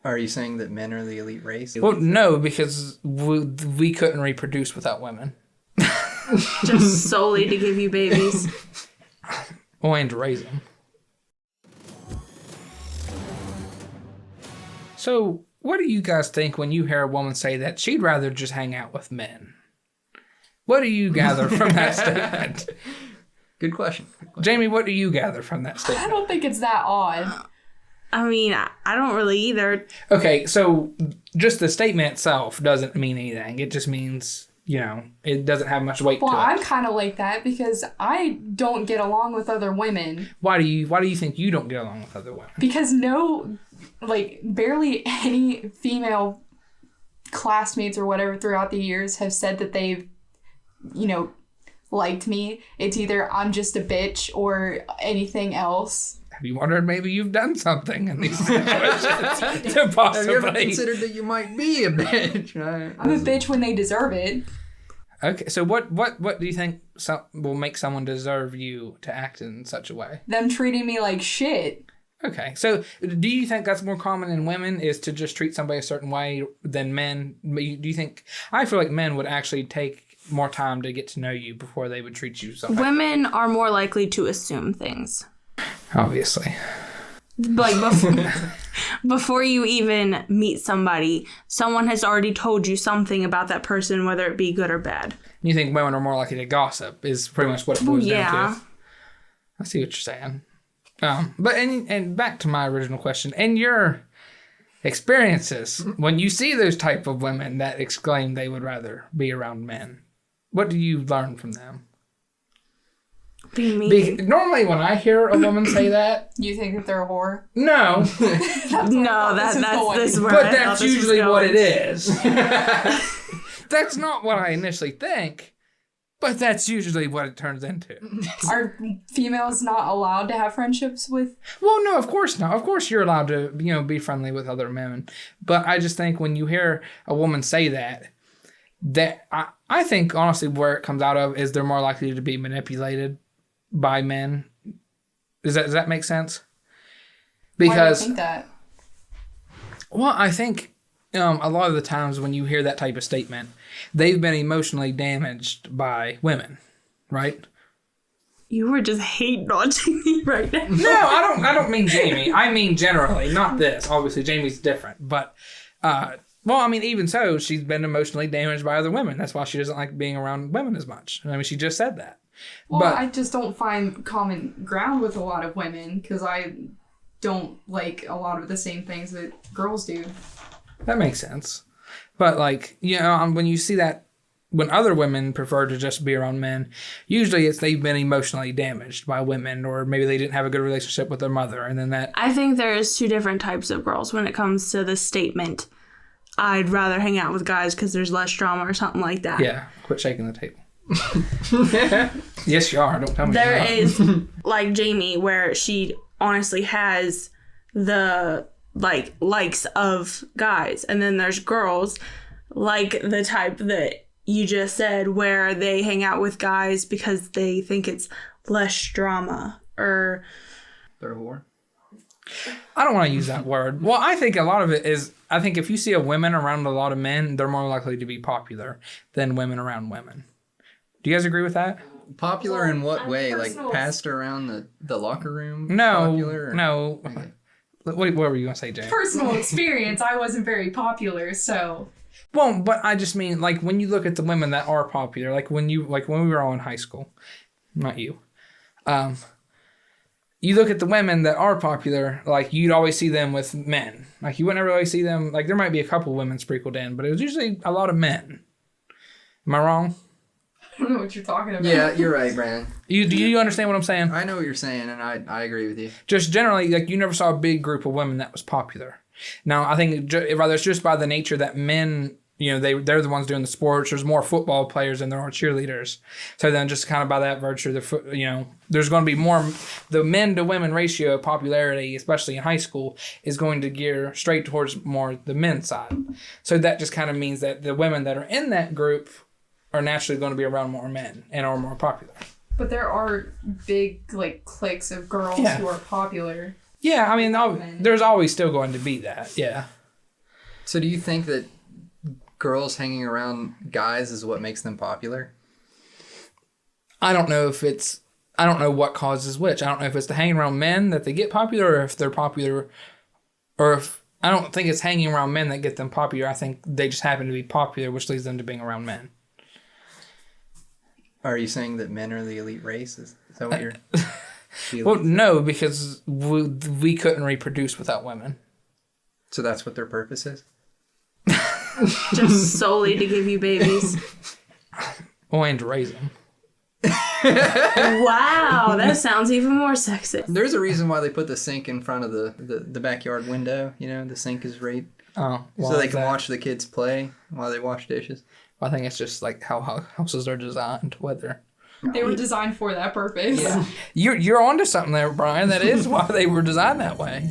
Are you saying that men are the elite race? Well, no, because we couldn't reproduce without women. Just solely to give you babies. Well, and to raise them. So, what do you guys think when you hear a woman say that she'd rather just hang out with men? What do you gather from that statement? Good question. Jamie, what do you gather from that statement? I don't think it's that odd. I mean, I don't really either. Okay, so just the statement itself doesn't mean anything. It just means, it doesn't have much weight to it. Well, I'm kind of like that because I don't get along with other women. Why do you think you don't get along with other women? Because barely any female classmates or whatever throughout the years have said that they've, liked me. It's either I'm just a bitch or anything else. Have you wondered maybe you've done something in these situations to possibly... Have you ever considered that you might be a bitch? I'm a bitch when they deserve it. Okay, so what do you think will make someone deserve you to act in such a way? Them treating me like shit. Okay, so do you think that's more common in women, is to just treat somebody a certain way than men? Do you think... I feel like men would actually take more time to get to know you before they would treat you so. Women are more likely to assume things. Obviously. Like, before you even meet somebody, someone has already told you something about that person, whether it be good or bad. You think women are more likely to gossip is pretty much what it boils down to. I see what you're saying. But and back to my original question, and your experiences, when you see those type of women that exclaim they would rather be around men, what do you learn from them? Normally when I hear a woman say that... You think that they're a whore? No. That's where but that's usually what it is. That's not what I initially think, but that's usually what it turns into. Are females not allowed to have friendships with... Well, no, of course not. Of course you're allowed to, be friendly with other men. But I just think when you hear a woman say that I think, honestly, where it comes out of is they're more likely to be manipulated by men. Does that make sense? Because, why do you think that? Well, I think a lot of the times when you hear that type of statement, they've been emotionally damaged by women, right? You were just hate watching me right now. No, I don't mean Jamie. I mean generally, not this. Obviously, Jamie's different, but well, I mean, even so, she's been emotionally damaged by other women. That's why she doesn't like being around women as much. I mean, she just said that. Well, but I just don't find common ground with a lot of women because I don't like a lot of the same things that girls do. That makes sense. But, when you see that, when other women prefer to just be around men, usually it's they've been emotionally damaged by women, or maybe they didn't have a good relationship with their mother, and then that... I think there's two different types of girls when it comes to the statement, I'd rather hang out with guys because there's less drama or something like that. Yeah, quit shaking the table. Yes, you are. Don't tell me. There is, like Jamie, where she honestly has the likes of guys, and then there's girls like the type that you just said, where they hang out with guys because they think it's less drama, or they're a whore. I don't want to use that word. Well, I think a lot of it is, I think if you see a women around a lot of men, they're more likely to be popular than women around women. Do you guys agree with that? Popular in what way? Like passed around the locker room? No. Popular, no. Okay. What were you going to say, Jay? Personal experience, I wasn't very popular, so... Well, but I just mean, when you look at the women that are popular, when we were all in high school, not you, you look at the women that are popular, you'd always see them with men. You wouldn't really see them, there might be a couple women sprinkled in, but it was usually a lot of men. Am I wrong? I don't know what you're talking about. Yeah, you're right, Brandon. Do you understand what I'm saying? I know what you're saying, and I agree with you. Just generally, you never saw a big group of women that was popular. Now, I think rather it's just by the nature that men, they're the ones doing the sports. There's more football players than there are cheerleaders. So then just kind of by that virtue, there's going to be more, the men to women ratio of popularity, especially in high school, is going to gear straight towards more the men's side. So that just kind of means that the women that are in that group are naturally going to be around more men and are more popular. But there are big, cliques of girls who are popular. Yeah, I mean, there's always still going to be that. Yeah. So do you think that girls hanging around guys is what makes them popular? I don't know what causes which. I don't know if it's the hanging around men that they get popular, or if they're popular, or if I don't think it's hanging around men that get them popular. I think they just happen to be popular, which leads them to being around men. Are you saying that men are the elite race? Is that what you're... Well, no, because we couldn't reproduce without women. So that's what their purpose is? Just solely to give you babies. Well, and to raise them. Wow, that sounds even more sexist. There's a reason why they put the sink in front of the backyard window. You know, the sink is right Oh, so they can watch the kids play while they wash dishes. I think it's just like how houses are designed, whether They were designed for that purpose. Yeah. you're onto something there, Brian. That is why they were designed that way.